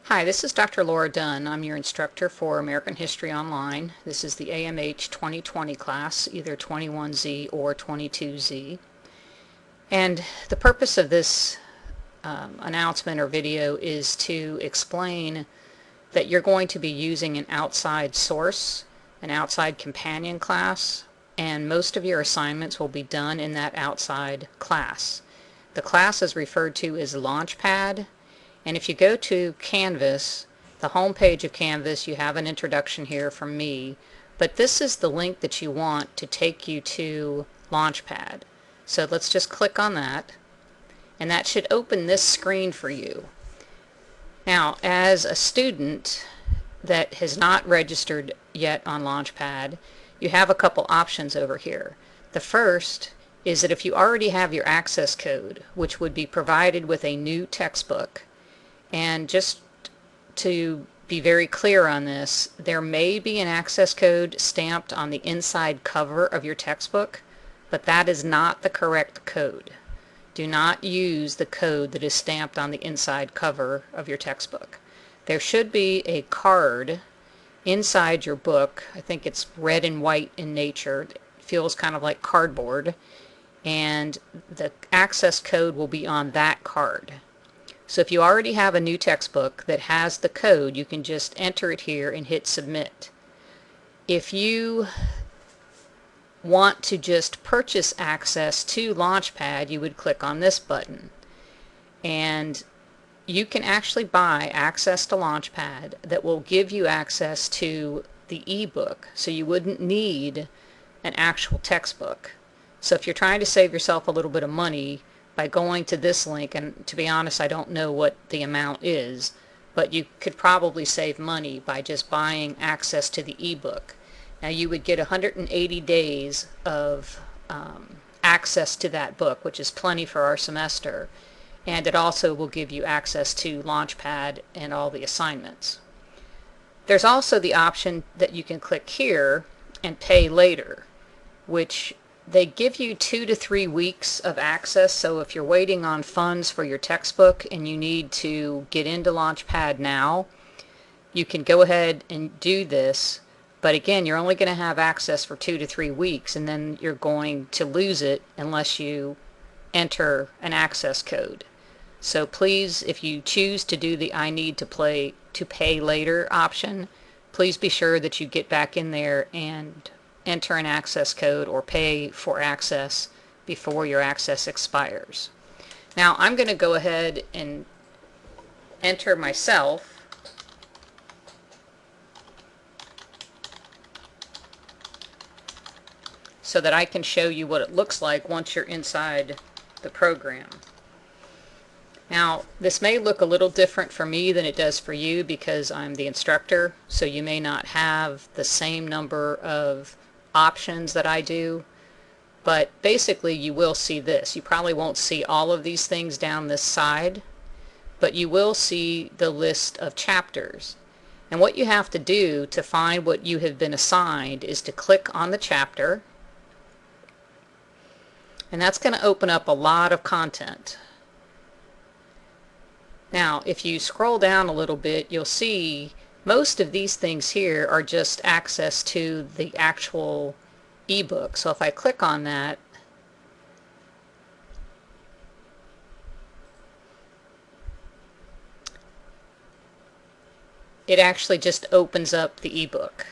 Hi, this is Dr. Laura Dunn. I'm your instructor for American History Online. This is the AMH 2020 class, either 21Z or 22Z. And the purpose of this announcement or video is to explain that you're going to be using an outside source, an outside companion class, and most of your assignments will be done in that outside class. The class is referred to as Launchpad. And if you go to Canvas, the home page of Canvas, you have an introduction here from me, but this is the link that you want to take you to Launchpad. So let's just click on that, and that should open this screen for you. Now, as a student that has not registered yet on Launchpad, you have a couple options over here. The first is that if you already have your access code, which would be provided with a new textbook, and just to be very clear on this, there may be an access code stamped on the inside cover of your textbook, but that is not the correct code. Do not use the code that is stamped on the inside cover of your textbook. There should be a card inside your book. I think it's red and white in nature. It feels kind of like cardboard, and the access code will be on that card. So if you already have a new textbook that has the code, you can just enter it here and hit submit. If you want to just purchase access to Launchpad, you would click on this button. And you can actually buy access to Launchpad that will give you access to the ebook, so you wouldn't need an actual textbook. So if you're trying to save yourself a little bit of money by going to this link, and to be honest, I don't know what the amount is, but you could probably save money by just buying access to the ebook. Now you would get 180 days of access to that book, which is plenty for our semester, and it also will give you access to Launchpad and all the assignments. There's also the option that you can click here and pay later, which they give you 2 to 3 weeks of access. So if you're waiting on funds for your textbook and you need to get into Launchpad now, you can go ahead and do this. But again, you're only going to have access for 2 to 3 weeks, and then you're going to lose it unless you enter an access code. So please, if you choose to do the I need to pay later option, please be sure that you get back in there and enter an access code or pay for access before your access expires. Now I'm going to go ahead and enter myself. So that I can show you what it looks like once you're inside the program. Now this may look a little different for me than it does for you because I'm the instructor, so you may not have the same number of options that I do, but basically you will see this. You probably won't see all of these things down this side, but you will see the list of chapters. And what you have to do to find what you have been assigned is to click on the chapter, and that's going to open up a lot of content. Now if you scroll down a little bit, you'll see most of these things here are just access to the actual ebook. So if I click on that, it actually just opens up the ebook.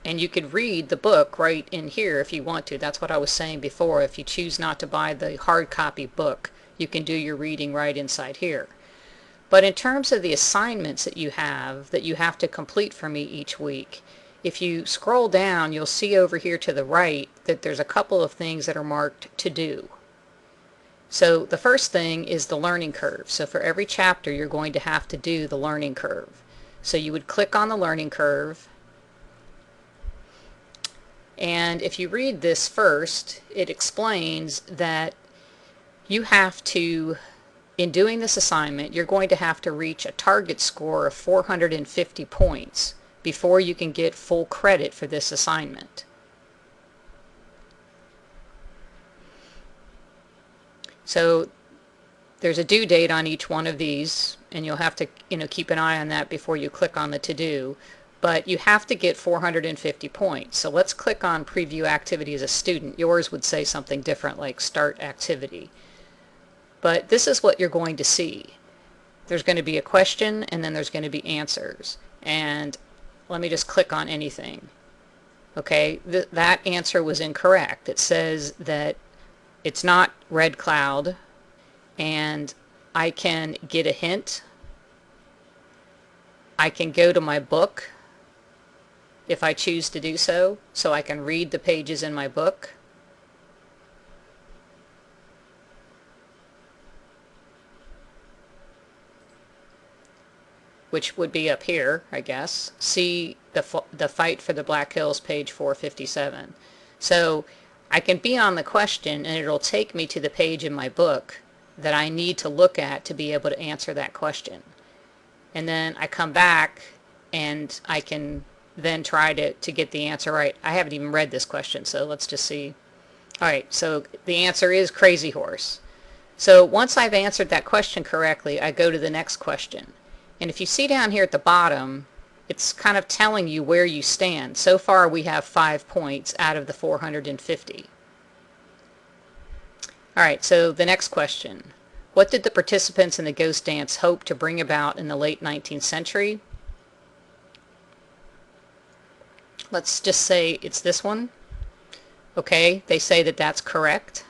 And you could read the book right in here if you want to. That's what I was saying before. If you choose not to buy the hard copy book, you can do your reading right inside here. But in terms of the assignments that you have to complete for me each week, if you scroll down, you'll see over here to the right that there's a couple of things that are marked to do. So the first thing is the learning curve. So for every chapter you're going to have to do the learning curve. So you would click on the learning curve, and if you read this first, it explains that you have to, in doing this assignment, you're going to have to reach a target score of 450 points before you can get full credit for this assignment. So there's a due date on each one of these, and you'll have to keep an eye on that before you click on the to-do. But you have to get 450 points. So let's click on preview activity as a student. Yours would say something different, like start activity. But this is what you're going to see. There's going to be a question, and then there's going to be answers. And let me just click on anything. Okay, that answer was incorrect. It says that it's not red cloud, and I can get a hint. I can go to my book if I choose to do so I can read the pages in my book. Which would be up here, I guess. See the Fight for the Black Hills, page 457. So I can be on the question, and it'll take me to the page in my book that I need to look at to be able to answer that question. And then I come back, and I can then try to get the answer right. I haven't even read this question, so let's just see. All right, so the answer is Crazy Horse. So once I've answered that question correctly, I go to the next question. And if you see down here at the bottom, it's kind of telling you where you stand. So far we have 5 points out of the 450. All right, so the next question. What did the participants in the ghost dance hope to bring about in the late 19th century? Let's just say it's this one. Okay, they say that that's correct.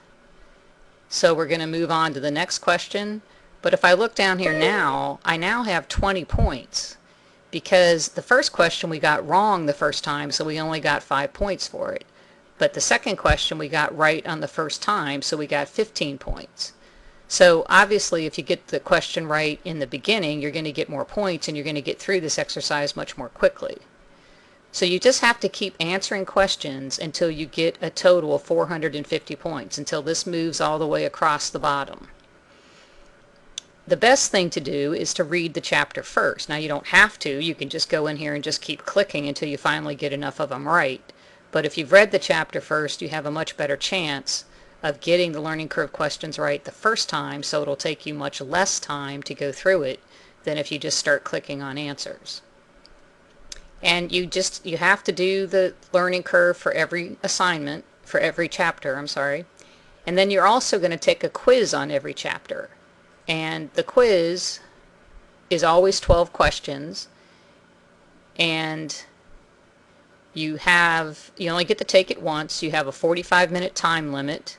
So we're going to move on to the next question. But if I look down here now, I now have 20 points because the first question we got wrong the first time, so we only got 5 points for it. But the second question we got right on the first time, so we got 15 points. So obviously if you get the question right in the beginning, you're going to get more points and you're going to get through this exercise much more quickly. So you just have to keep answering questions until you get a total of 450 points, until this moves all the way across the bottom. The best thing to do is to read the chapter first. Now you don't have to. You can just go in here and just keep clicking until you finally get enough of them right. But if you've read the chapter first, you have a much better chance of getting the learning curve questions right the first time, so it'll take you much less time to go through it than if you just start clicking on answers. And you have to do the learning curve for every assignment, for every chapter, I'm sorry. And then you're also going to take a quiz on every chapter. And the quiz is always 12 questions, and you only get to take it once. You have a 45-minute time limit,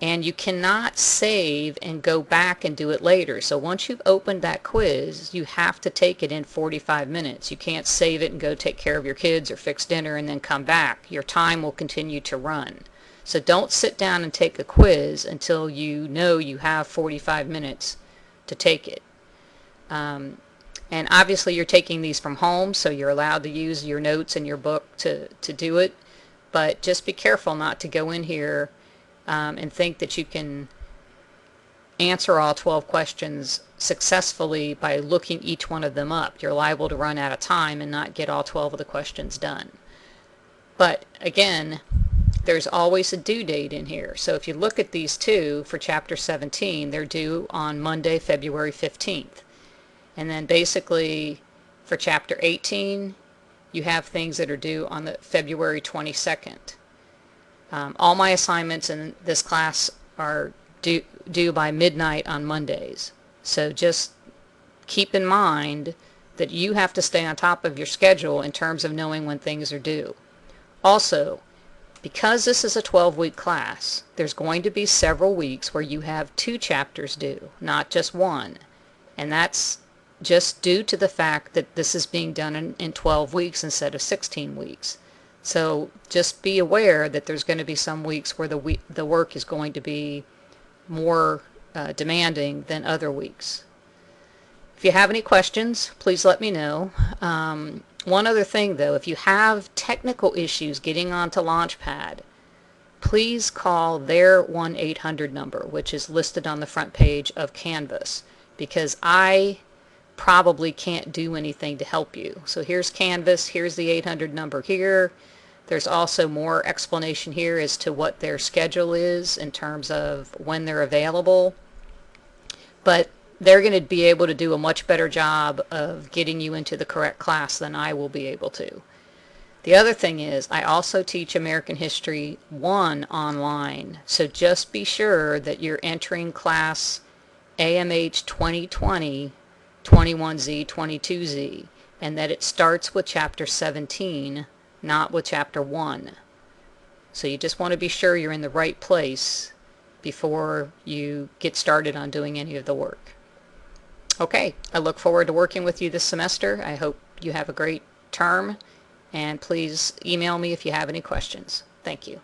and you cannot save and go back and do it later. So once you've opened that quiz, you have to take it in 45 minutes. You can't save it and go take care of your kids or fix dinner and then come back. Your time will continue to run. So don't sit down and take a quiz until you know you have 45 minutes to take it. And obviously you're taking these from home, so you're allowed to use your notes in your book to do it. But just be careful not to go in here and think that you can answer all 12 questions successfully by looking each one of them up. You're liable to run out of time and not get all 12 of the questions done. But again, there's always a due date in here. So if you look at these two for Chapter 17, they're due on Monday, February 15th. And then basically for Chapter 18, you have things that are due on the February 22nd. All my assignments in this class are due by midnight on Mondays. So just keep in mind that you have to stay on top of your schedule in terms of knowing when things are due. Also, because this is a 12-week class, there's going to be several weeks where you have 2 chapters due, not just 1. And that's just due to the fact that this is being done in 12 weeks instead of 16 weeks. So just be aware that there's going to be some weeks where the work is going to be more demanding than other weeks. If you have any questions, please let me know. One other thing though, if you have technical issues getting onto Launchpad, please call their 1-800 number, which is listed on the front page of Canvas, because I probably can't do anything to help you. So here's Canvas, here's the 800 number here. There's also more explanation here as to what their schedule is in terms of when they're available. but they're going to be able to do a much better job of getting you into the correct class than I will be able to. The other thing is, I also teach American History 1 online, so just be sure that you're entering class AMH 2020, 21Z, 22Z, and that it starts with Chapter 17, not with Chapter 1. So you just want to be sure you're in the right place before you get started on doing any of the work. Okay, I look forward to working with you this semester. I hope you have a great term, and please email me if you have any questions. Thank you.